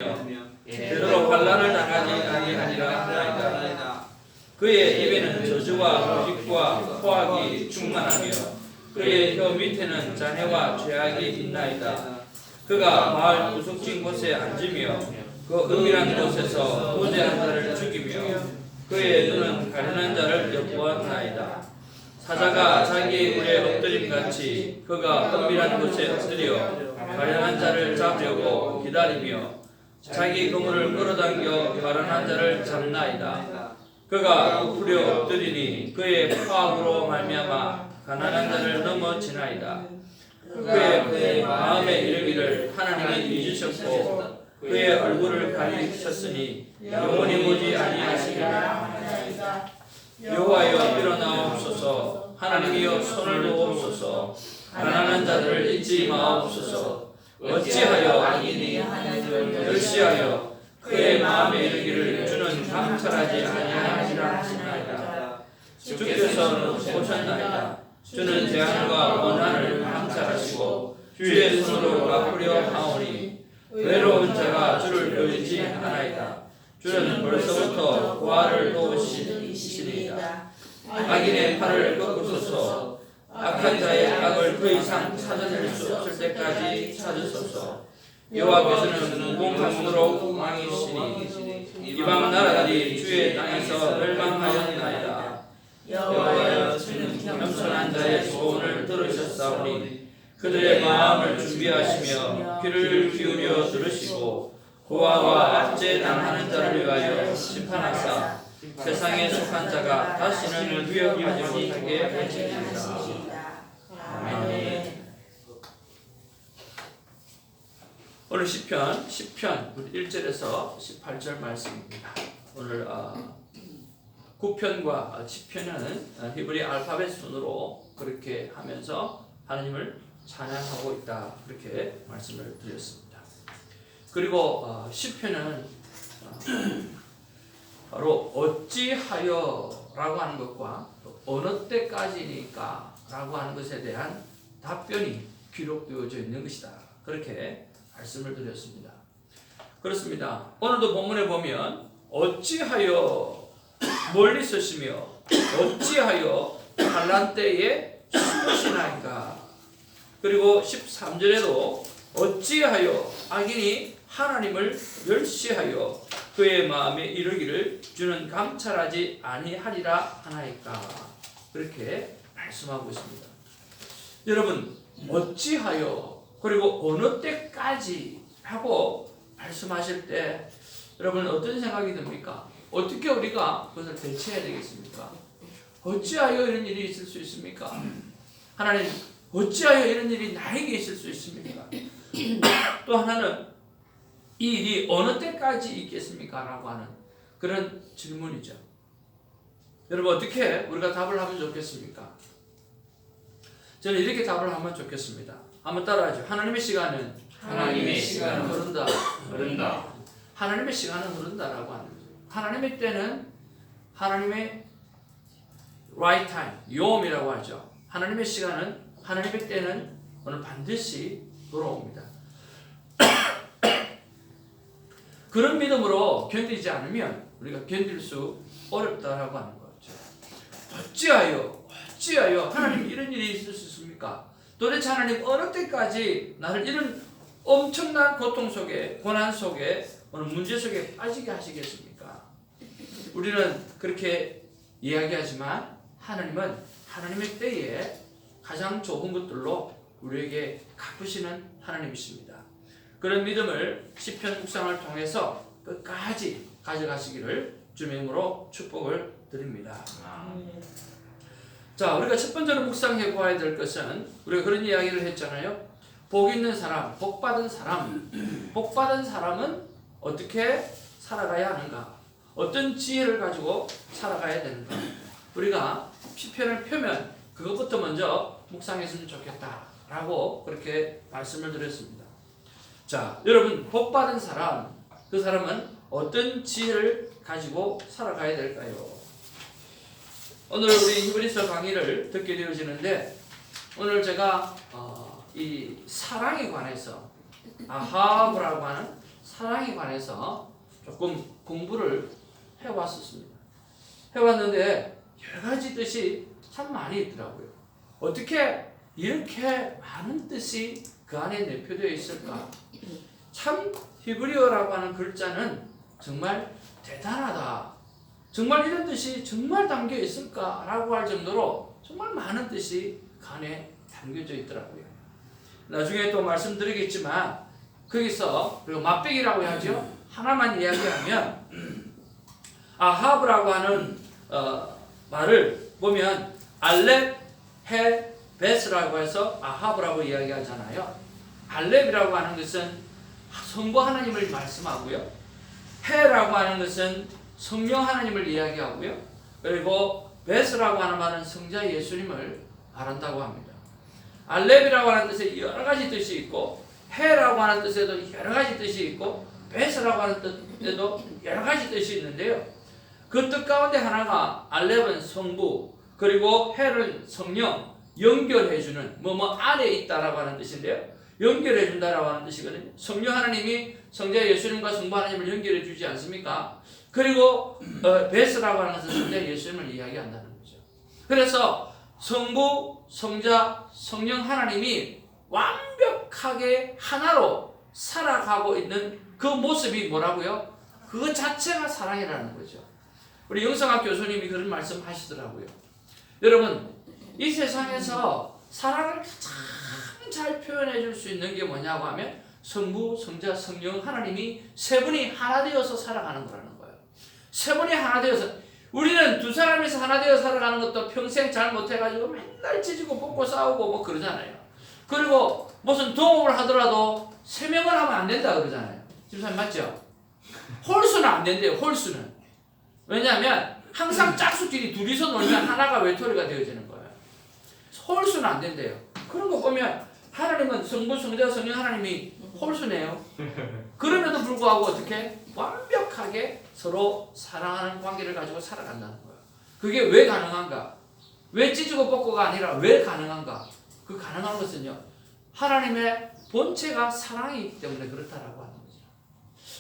되도록 환난을 당하지 아니하리라 하나이다. 그의 입에는 저주와 부직과 포악이 충만하며 그의 혀 밑에는 잔해와 죄악이 있나이다. 그가 마을 구석진 곳에 앉으며 그 은밀한 곳에서 호재한 자를 죽이며 그의 눈은 가련한 자를 엿보았나이다. 사자가 자기의 굴에 엎드림같이 그가 은밀한 곳에 엎드려 가련한 자를 잡으려고 기다리며 자기 그물을 끌어당겨 가련한 자를 잡나이다. 그가 부풀려 엎드리니 그의 파악으로 말미암아 가난한 자를 넘어지나이다. 그의 마음에 이르기를 하나님이 잊으셨고 그의 얼굴을 가리셨으니 영원히 보지 아니하시리라. 여호와여 일어나옵소서. 하나님이여 손을 놓옵소서. 가난한 자들을 잊지 마옵소서. 어찌하여 악인이 멸시하여 그의 마음에 이르기를 주는 감찰하지 아니하시라 하시나이다. 주께서 오셨나이다. 주는 재앙과 원한을 감찰하시고 주의 손으로 갚으려 하오니 외로운 자가 주를 배우지 않아이다. 주는 벌써부터 고아를 도우시리이다. 악인의 팔을 꺾으소서. 악한 자의 악을 더 이상 찾아낼 수 없을 때까지 찾으소서. 여호와께서는 무공하시도록 왕이시니 이방 나라들이 주의 땅에서 멸망하였나이다. 여호와여 주는 겸손한 자의 소원을 들으셨사오니 그들의 마음을 준비하시며 귀를 기울여 들으시고 고아와 압제 당하는 자를 위하여 심판하사 세상에 속한 자가 다시는 위협하지 못하게 하시리이다. 아멘. 오늘 시편 1절에서 18절 말씀입니다. 오늘 9편과 10편은 히브리 알파벳 순으로 그렇게 하면서 하나님을 찬양하고 있다, 그렇게 말씀을 드렸습니다. 그리고 10편은 바로 어찌하여 라고 하는 것과 어느 때까지니까 라고 하는 것에 대한 답변이 기록되어져 있는 것이다, 그렇게 말씀을 드렸습니다. 그렇습니다. 오늘도 본문에 보면 어찌하여 멀리 서시며 어찌하여 환난 때에 숨으시나이까, 그리고 13절에도 어찌하여 악인이 하나님을 멸시하여 그의 마음에 이르기를 주는 감찰하지 아니하리라 하나이까, 그렇게 말씀하고 있습니다. 여러분, 어찌하여 그리고 어느 때까지 하고 말씀하실 때 여러분 어떤 생각이 듭니까? 어떻게 우리가 그것을 대처해야 되겠습니까? 어찌하여 이런 일이 있을 수 있습니까? 하나님, 어찌하여 이런 일이 나에게 있을 수 있습니까? 또 하나는 이 일이 어느 때까지 있겠습니까? 라고 하는 그런 질문이죠. 여러분, 어떻게 우리가 답을 하면 좋겠습니까? 저는 이렇게 답을 하면 좋겠습니다. 한번 따라하죠. 하나님의 시간은 흐른다. 하나님의 시간은 흐른다라고 하는 거죠. 하나님의 때는 하나님의 right time, 요음이라고 하죠. 하나님의 시간은, 하나님의 때는 오늘 반드시 돌아옵니다. 그런 믿음으로 견디지 않으면 우리가 견딜 수 어렵다라고 하는 거죠. 어찌하여 하나님 이런 일이 있을 수 있습니까? 도대체 하나님 어느 때까지 나를 이런 엄청난 고통 속에, 고난 속에, 오늘 문제 속에 빠지게 하시겠습니까? 우리는 그렇게 이야기하지만 하나님은 하나님의 때에 가장 좋은 것들로 우리에게 갚으시는 하나님이십니다. 그런 믿음을 시편 묵상을 통해서 끝까지 가져가시기를 주님의 이름으로 축복을 드립니다. 자, 우리가 첫 번째로 묵상해 보아야 될 것은, 우리가 그런 이야기를 했잖아요. 복 있는 사람, 복 받은 사람은 어떻게 살아가야 하는가? 어떤 지혜를 가지고 살아가야 되는가? 우리가 시편을 펴면 그것부터 먼저 묵상했으면 좋겠다라고 그렇게 말씀을 드렸습니다. 자, 여러분, 복 받은 사람, 그 사람은 어떤 지혜를 가지고 살아가야 될까요? 오늘 우리 히브리서 강의를 듣게 되어지는데, 오늘 제가 이 사랑에 관해서 아하브라고 하는 사랑에 관해서 조금 공부를 해왔었습니다. 해왔는데 여러 가지 뜻이 참 많이 있더라고요. 어떻게 이렇게 많은 뜻이 그 안에 내포되어 있을까? 참 히브리어라고 하는 글자는 정말 대단하다. 정말 이런 뜻이 정말 담겨 있을까라고 할 정도로 정말 많은 뜻이 그 안에 담겨져 있더라고요. 나중에 또 말씀드리겠지만 거기서 그리고 맛배기라고 하죠. 하나만 이야기하면 아하브라고 하는 말을 보면 알렙, 해, 베스라고 해서 아하브라고 이야기하잖아요. 알렙이라고 하는 것은 성부 하나님을 말씀하고요. 해라고 하는 것은 성령 하나님을 이야기하고요. 그리고 베스라고 하는 말은 성자 예수님을 말한다고 합니다. 알렙이라고 하는 뜻에 여러 가지 뜻이 있고 해라고 하는 뜻에도 여러 가지 뜻이 있고 베스라고 하는 뜻에도 여러 가지 뜻이 있는데요. 그 뜻 가운데 하나가 알렙은 성부 그리고 해는 성령 연결해주는 뭐뭐 안에 있다라고 하는 뜻인데요. 연결해준다라고 하는 뜻이거든요. 성령 하나님이 성자 예수님과 성부 하나님을 연결해 주지 않습니까? 그리고 베스라고 하는 것은 성자 예수님을 이야기한다는 거죠. 그래서 성부, 성자, 성령 하나님이 완벽하게 하나로 살아가고 있는 그 모습이 뭐라고요? 그 자체가 사랑이라는 거죠. 우리 영성학 교수님이 그런 말씀 하시더라고요. 여러분, 이 세상에서 사랑을 가장 잘 표현해 줄 수 있는 게 뭐냐고 하면 성부, 성자, 성령 하나님이 세 분이 하나 되어서 살아가는 거라는 거예요. 세 분이 하나 되어서 우리는 두 사람이서 하나 되어 살아가는 것도 평생 잘 못해가지고 맨날 찢고 뽑고 싸우고 뭐 그러잖아요. 그리고 무슨 동업을 하더라도 세 명을 하면 안 된다 그러잖아요. 집사님 맞죠? 홀수는 안 된대요. 홀수는. 왜냐하면 항상 짝수끼리 둘이서 놀면 하나가 외톨이가 되어지는 거예요. 홀수는 안 된대요. 그런 거 보면 하나님은 성부, 성자, 성령 하나님이 홀수네요. 그럼에도 불구하고 어떻게 완벽하게 서로 사랑하는 관계를 가지고 살아간다는 거예요. 그게 왜 가능한가? 왜 찢고 뽑고가 아니라 왜 가능한가? 그 가능한 것은요. 하나님의 본체가 사랑이기 때문에 그렇다라고 하는 거죠.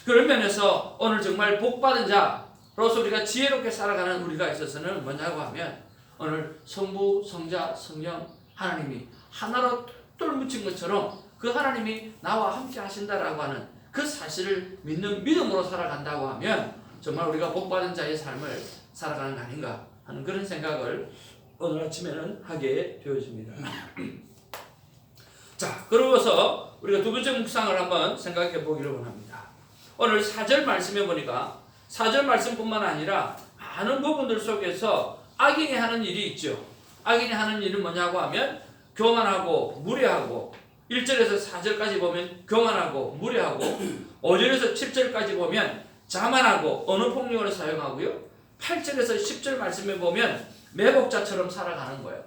그런 면에서 오늘 정말 복받은 자로서 우리가 지혜롭게 살아가는 우리가 있어서는 뭐냐고 하면 오늘 성부, 성자, 성령 하나님이 하나로 똘 묻힌 것처럼 그 하나님이 나와 함께 하신다라고 하는 그 사실을 믿는 믿음으로 살아간다고 하면 정말 우리가 복받은 자의 삶을 살아가는 거 아닌가 하는 그런 생각을 오늘 아침에는 하게 되어집니다. 자, 그러고서 우리가 두 번째 묵상을 한번 생각해 보기를 원합니다. 오늘 4절 말씀해 보니까 4절 말씀뿐만 아니라 많은 부분들 속에서 악인이 하는 일이 있죠. 악인이 하는 일은 뭐냐고 하면 교만하고 무례하고 1절에서 4절까지 보면 교만하고 무례하고 5절에서 7절까지 보면 자만하고 언어폭력을 사용하고요. 8절에서 10절 말씀에 보면 매복자처럼 살아가는 거예요.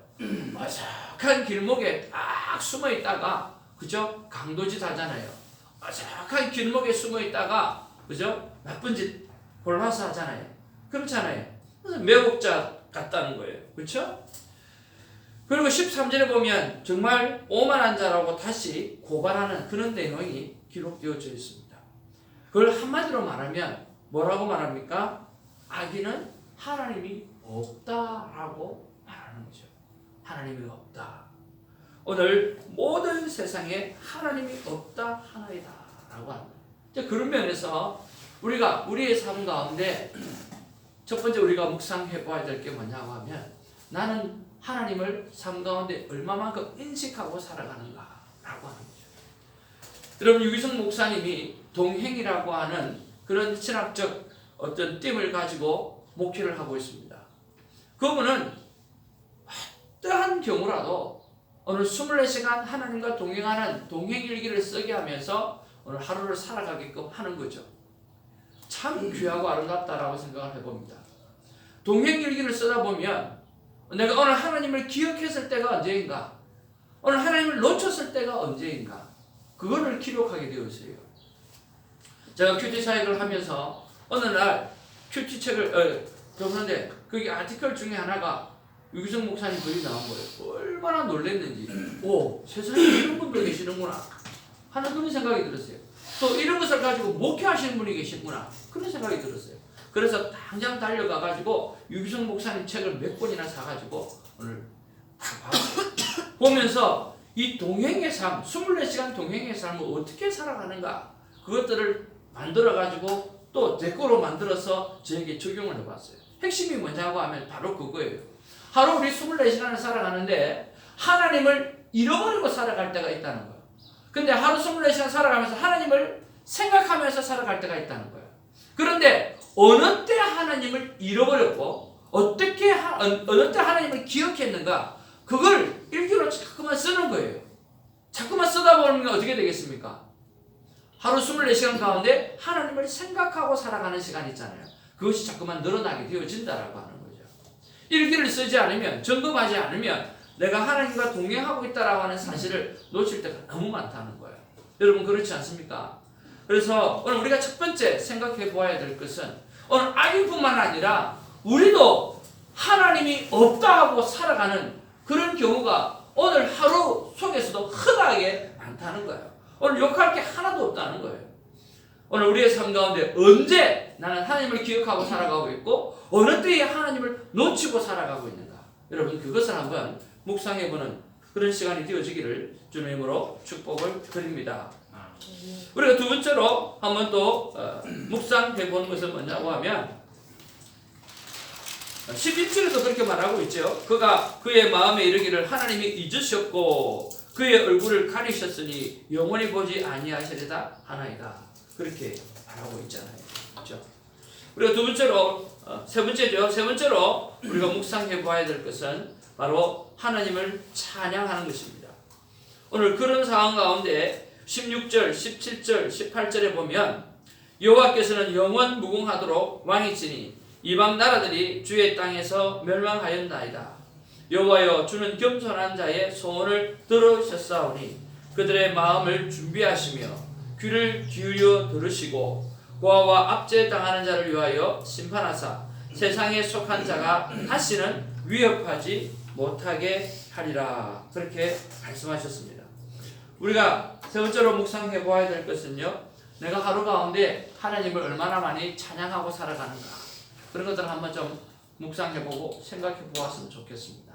어색한 길목에 딱 숨어 있다가 그죠? 강도짓 하잖아요. 어색한 길목에 숨어 있다가 그죠? 나쁜 짓 골라서 하잖아요. 그렇잖아요. 그래서 매복자 같다는 거예요. 그렇죠? 그리고 13절에 보면 정말 오만한 자라고 다시 고발하는 그런 내용이 기록되어져 있습니다. 그걸 한마디로 말하면 뭐라고 말합니까? 악인은 하나님이 없다라고 말하는 거죠. 하나님이 없다. 오늘 모든 세상에 하나님이 없다 하나이다 라고 합니다. 그런 면에서 우리가 우리의 삶 가운데 첫 번째 우리가 묵상해 봐야 될 게 뭐냐고 하면 나는 하나님을 삶 가운데 얼마만큼 인식하고 살아가는가 라고 하는 거죠. 여러분 유기성 목사님이 동행이라고 하는 그런 신학적 어떤 띠을 가지고 목회를 하고 있습니다. 그분은 어떠한 경우라도 오늘 24시간 하나님과 동행하는 동행일기를 쓰게 하면서 오늘 하루를 살아가게끔 하는 거죠. 참 귀하고 아름답다라고 생각을 해봅니다. 동행일기를 쓰다 보면 내가 오늘 하나님을 기억했을 때가 언제인가? 오늘 하나님을 놓쳤을 때가 언제인가? 그거를 기록하게 되어 있어요. 제가 큐티 사역을 하면서 어느 날 큐티 책을 보는데 거기 아티클 중에 하나가 유기성 목사님 글이 나온 거예요. 얼마나 놀랐는지. 오, 세상에 이런 분도 계시는구나 하는 그런 생각이 들었어요. 또 이런 것을 가지고 목회하시는 분이 계시구나. 그런 생각이 들었어요. 그래서 당장 달려가가지고 유기성 목사님 책을 몇 권이나 사가지고 오늘 보면서 이 동행의 삶, 24시간 동행의 삶을 어떻게 살아가는가 그것들을 만들어가지고 또 제 거로 만들어서 저에게 적용을 해봤어요. 핵심이 뭐냐고 하면 바로 그거예요. 하루 우리 24시간을 살아가는데 하나님을 잃어버리고 살아갈 때가 있다는 거예요. 근데 하루 24시간 살아가면서 하나님을 생각하면서 살아갈 때가 있다는 거예요. 그런데 어느 때 하나님을 잃어버렸고 어느 때 하나님을 기억했는가 그걸 일기로 자꾸만 쓰는 거예요. 자꾸만 쓰다 보면 어떻게 되겠습니까? 하루 24시간 가운데 하나님을 생각하고 살아가는 시간 있잖아요. 그것이 자꾸만 늘어나게 되어진다라고 하는 거죠. 일기를 쓰지 않으면, 점검하지 않으면 내가 하나님과 동행하고 있다라고 하는 사실을 놓칠 때가 너무 많다는 거예요. 여러분 그렇지 않습니까? 그래서 오늘 우리가 첫 번째 생각해 보아야 될 것은 오늘 악인뿐만 아니라 우리도 하나님이 없다 하고 살아가는 그런 경우가 오늘 하루 속에서도 흔하게 많다는 거예요. 오늘 욕할 게 하나도 없다는 거예요. 오늘 우리의 삶 가운데 언제 나는 하나님을 기억하고 살아가고 있고 어느 때에 하나님을 놓치고 살아가고 있는가. 여러분 그것을 한번 묵상해보는 그런 시간이 되어지기를 주님의 이름으로 축복을 드립니다. 우리가 두 번째로 한번 또 묵상해보는 것은 뭐냐고 하면 11절에도 그렇게 말하고 있죠. 그가 그의 마음에 이르기를 하나님이 잊으셨고 그의 얼굴을 가리셨으니 영원히 보지 아니하시리다 하나이다. 그렇게 말하고 있잖아요. 그렇죠? 우리가 두 번째로 세 번째로 우리가 묵상해 봐야 될 것은 바로 하나님을 찬양하는 것입니다. 오늘 그런 상황 가운데 16절, 17절, 18절에 보면 여호와께서는 영원 무궁하도록 왕이시니 이방 나라들이 주의 땅에서 멸망하였나이다. 여호와여 주는 겸손한 자의 소원을 들으셨사오니 그들의 마음을 준비하시며 귀를 기울여 들으시고 고아와 압제당하는 자를 위하여 심판하사 세상에 속한 자가 다시는 위협하지 못하게 하리라. 그렇게 말씀하셨습니다. 우리가 세 번째로 묵상해 보아야 될 것은요, 내가 하루 가운데 하나님을 얼마나 많이 찬양하고 살아가는가 그런 것들을 한번 좀 묵상해보고 생각해보았으면 좋겠습니다.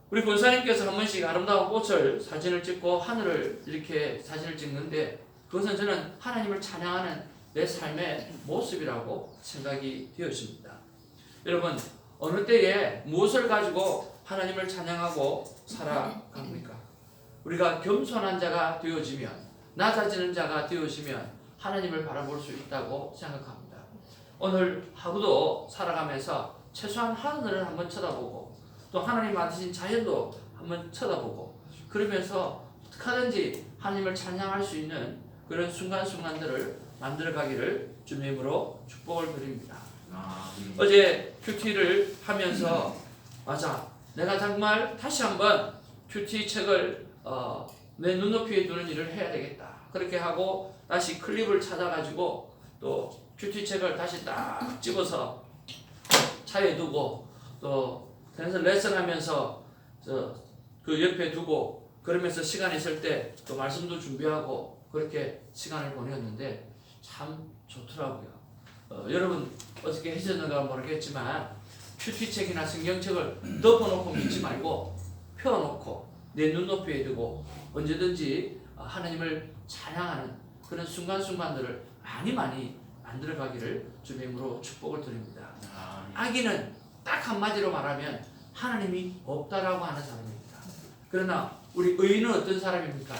우리 권사님께서 한 번씩 아름다운 꽃을 사진을 찍고 하늘을 이렇게 사진을 찍는데 그것은 저는 하나님을 찬양하는 내 삶의 모습이라고 생각이 되었습니다. 여러분 어느 때에 무엇을 가지고 하나님을 찬양하고 살아갑니까? 우리가 겸손한 자가 되어지면 낮아지는 자가 되어지면 하나님을 바라볼 수 있다고 생각합니다. 오늘 하루도 살아가면서 최소한 하늘을 한번 쳐다보고 또 하나님 만드신 자연도 한번 쳐다보고 그러면서 어떻게든지 하나님을 찬양할 수 있는 그런 순간순간들을 만들어가기를 주님의 이름으로 축복을 드립니다. 어제 큐티를 하면서 맞아 내가 정말 다시 한번 큐티 책을 내 눈높이에 두는 일을 해야 되겠다. 그렇게 하고 다시 클립을 찾아가지고 또 큐티 책을 다시 딱 집어서 차에 두고 또 레슨하면서 그 옆에 두고 그러면서 시간 있을 때 또 말씀도 준비하고 그렇게 시간을 보냈는데 참 좋더라고요. 여러분 어떻게 하셨는가 모르겠지만 큐티책이나 성경책을 덮어놓고 믿지 말고 펴놓고 내 눈높이에 두고 언제든지 하나님을 찬양하는 그런 순간순간들을 많이 만들어가기를 주님의 이름으로 축복을 드립니다. 악인은 딱 한마디로 말하면 하나님이 없다라고 하는 사람입니다. 그러나 우리 의인은 어떤 사람입니까?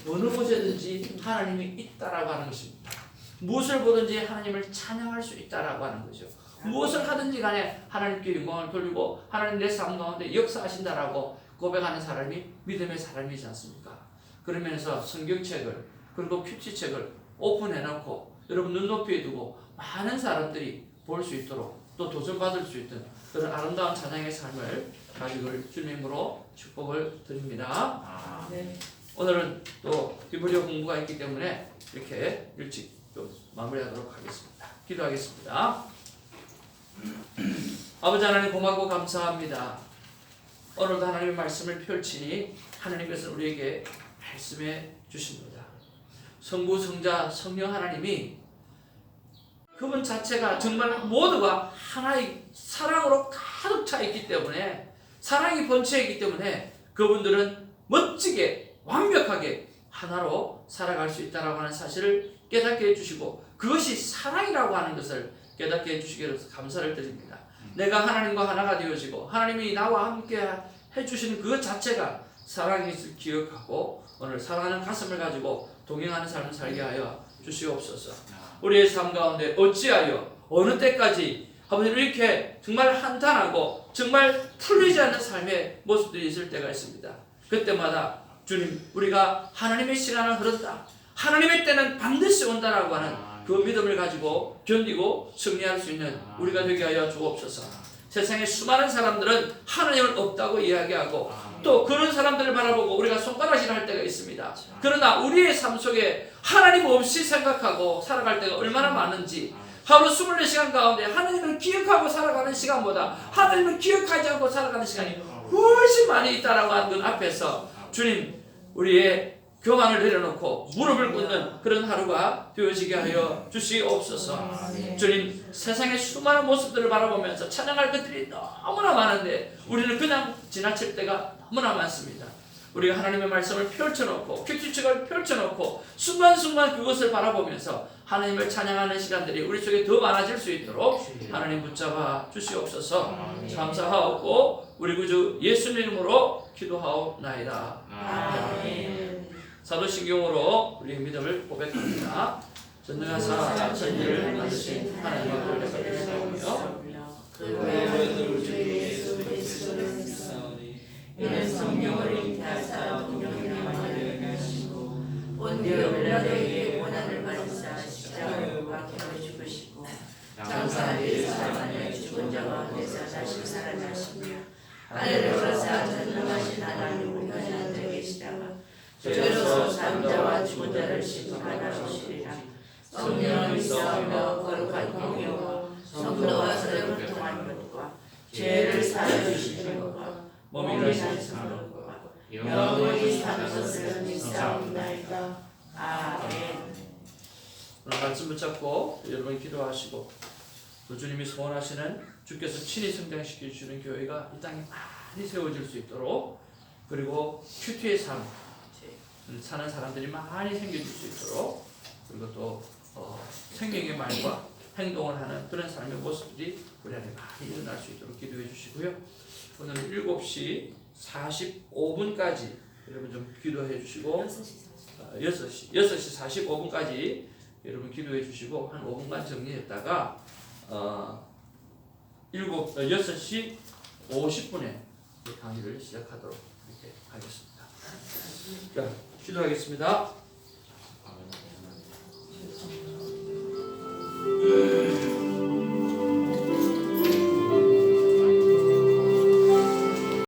어느 곳에든지 하나님이 있다라고 하는 것입니다. 무엇을 보든지 하나님을 찬양할 수 있다라고 하는 거죠. 무엇을 하든지 간에 하나님께 영광을 돌리고 하나님 내 삶 가운데 역사하신다라고 고백하는 사람이 믿음의 사람이지 않습니까? 그러면서 성경책을 그리고 큐티책을 오픈해놓고 여러분 눈높이에 두고 많은 사람들이 볼 수 있도록 또 도전받을 수 있던 그런 아름다운 찬양의 삶을 가지기를 주님으로 축복을 드립니다. 네. 오늘은 또 히브리어 공부가 있기 때문에 이렇게 일찍 좀 마무리하도록 하겠습니다. 기도하겠습니다. 아버지 하나님 고맙고 감사합니다. 오늘도 하나님의 말씀을 펼치니 하나님께서 우리에게 말씀해 주십니다. 성부, 성자, 성령 하나님이 그분 자체가 정말 모두가 하나의 사랑으로 가득 차 있기 때문에, 사랑이 번처 있기 때문에 그분들은 멋지게 완벽하게 하나로 살아갈 수 있다라고 하는 사실을 깨닫게 해주시고, 그것이 사랑이라고 하는 것을 깨닫게 해주시기를 감사를 드립니다. 내가 하나님과 하나가 되어지고 하나님이 나와 함께 해주시는 그 자체가 사랑인 것을 기억하고 오늘 사랑하는 가슴을 가지고 동행하는 삶을 살게 하여 주시옵소서. 우리의 삶 가운데 어찌하여 어느 때까지 아버님 이렇게 정말 한탄하고 정말 풀리지 않는 삶의 모습들이 있을 때가 있습니다. 그때마다 주님, 우리가 하나님의 시간을 흐른다, 하나님의 때는 반드시 온다라고 하는 그 믿음을 가지고 견디고 승리할 수 있는 우리가 되게 하여 주옵소서. 세상에 수많은 사람들은 하나님은 없다고 이야기하고 또 그런 사람들을 바라보고 우리가 손가락질 할 때가 있습니다. 그러나 우리의 삶 속에 하나님 없이 생각하고 살아갈 때가 얼마나 많은지, 하루 24시간 가운데 하나님을 기억하고 살아가는 시간보다 하나님을 기억하지 않고 살아가는 시간이 훨씬 많이 있다라고 하는 것 앞에서 주님, 우리의 교만을 내려놓고 무릎을 꿇는 그런 하루가 되어지게 하여 주시옵소서. 주님, 세상의 수많은 모습들을 바라보면서 찬양할 것들이 너무나 많은데 우리는 그냥 지나칠 때가 너무나 많습니다. 우리가 하나님의 말씀을 펼쳐놓고 큐티책을 펼쳐놓고 순간순간 그것을 바라보면서 하나님을 찬양하는 시간들이 우리 속에 더 많아질 수 있도록 하나님 붙잡아 주시옵소서. 감사하옵고 우리 구주 예수님 이름으로 기도하옵나이다. 아멘. 사도신경으로 우리의 믿음을 고백합니다. 전능하사 천지를 만드신 하나님 앞을 내가 믿사오며 그 외아들 우주 예수 그리스도를 믿사오니 이는 성령을 잉태하사 동정녀 마리아를 하시고 본디오 빌라도에게 고난을 받으사 십자가에 못 박혀 죽으시고 장사하되 사망하여 죽은 자 가운데서 다시 살아나시며 하늘에 오르사 전능하신 하나님 우편에 앉아 계시다가 저로서 산자와 죽은 자를 심판하러 오시리라. 성령을 믿사오며 거룩한 공예와 성도와 서로를 통한 것과 죄를 사하여 주시는 것과 몸이 일어나신 것과 영원히 사는 것을 믿사옵나이다. 아멘. 오늘 말씀 붙잡고 여러분 기도하시고 또 주님이 소원하시는 주께서 친히 성장시켜 주시는 교회가 이 땅에 많이 세워질 수 있도록, 그리고 큐티의 삶 사는 사람들이 많이 생겨질 수 있도록, 그리고 또 생명의 말과 행동을 하는 그런 삶의 모습들이 우리 안에 많이 일어날 수 있도록 기도해 주시고요. 오늘 7시 45분까지 여러분 좀 기도해 주시고 6시 45분까지 여러분 기도해 주시고 한 5분간 정리했다가 6시 50분에 강의를 시작하도록 이렇게 하겠습니다. 자, 기도하겠습니다.